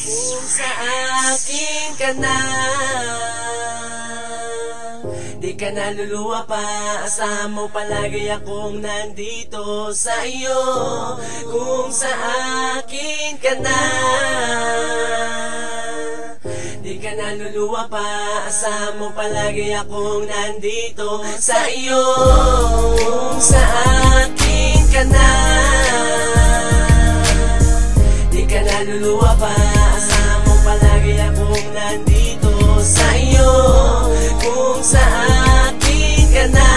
Kung sa akin ka na, di ka naluluwa pa. Asahan mo palagi akong nandito sa iyo. Kung sa akin ka na, di ka naluluwa pa. Asahan mo palagi akong nandito sa iyo. Kung sa akin ka na, di ka naluluwa pa. Asahan mo palagi akong nandito sa iyo. Kung sa akin ka na,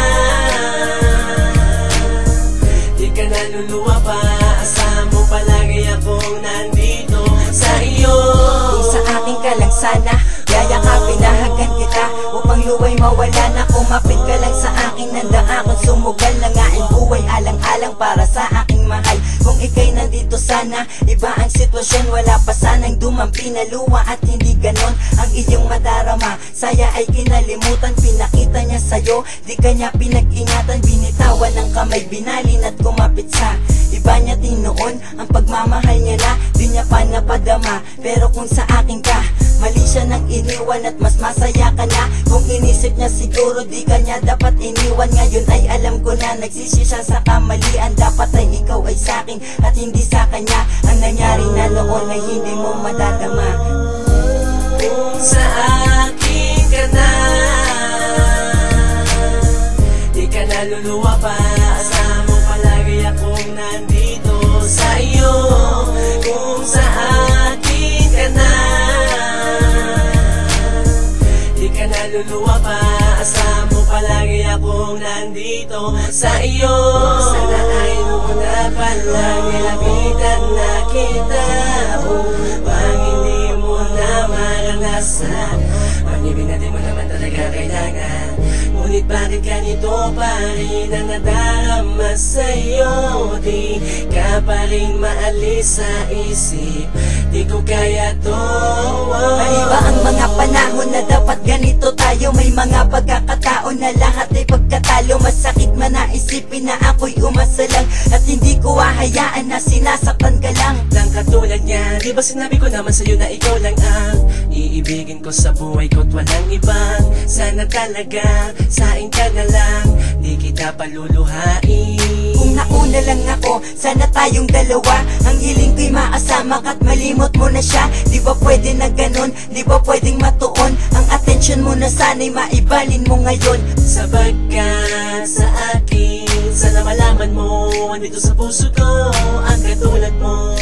di ka naluluwa pa. Asahan mo palagi akong nandito sa iyo. Kung sa akin ka lang sana, yayakapin na hanggang kita. Upang luway mawala na, kumapit ka lang sa akin. Nanda akong sumugal na nga ang buhay, alang-alang para sa aking mahal. Kung ika'y nandito sana, iba ang sitwasyon. Wala pa sanang dumampi na luwa at hindi ganon ang iyong madarama. Saya ay kinalimutan, pinakita niya sa'yo, di kanya pinag-ingatan. Binitawan ng kamay, binalin at kumapit sa iba niya tinuon. Ang pagmamahal niya na, di niya pa napadama. Pero kung sa akin ka, mali siya nang iniwan at mas masaya ka na. Kung inisip niya siguro di ka niya dapat iniwan. Ngayon ay alam ko na nagsisi siya sa kamalian. Dapat ay ikaw ay sa'kin at hindi sa kanya. Ang nangyari na noon ay hindi mo madadama. Kung sa akin ka na, di ka naluluwa pa. Asahan mo palagi akong nandito sa iyo. Kung sa akin ka na, di ka naluluwa pa. Asahan mo palagi akong nandito sa iyo. Sana ay muna pala nilapitan na kita, upang hindi mo na maranasan ang ibig na di mo naman talaga kailangan. Ngunit bakit ganito pa rin ang nadarama sa'yo? Di ka pa rin maalis sa isip, di ko kaya to. Maliba ang mga panahon na dapat ganito tayo. May mga pagkakataon na lahat ay pagkatalo. Masakit man na isipin na ako'y umasa lang, at hindi ko hahayaan na sinasaktan ka lang. Nang katulad niya, di ba sinabi ko naman sa'yo na ikaw lang ang iibigin ko sa buhay ko't walang ibang. Sana talaga sain ka na lang, di kita paluluhain. Kung nauna lang ako, sana tayong dalawa. Ang hiling ko'y maasama ka't malimot mo na siya. Di ba pwede na ganon, di ba pwedeng matuon? Ang atensyon mo na sana'y maibalin mo ngayon. Sabagkat sa akin, sana malaman mo, andito sa puso ko ang katulad mo.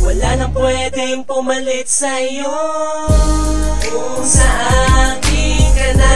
Wala nang pwedeng pumalit sa'yo. Kung sa akin ka na,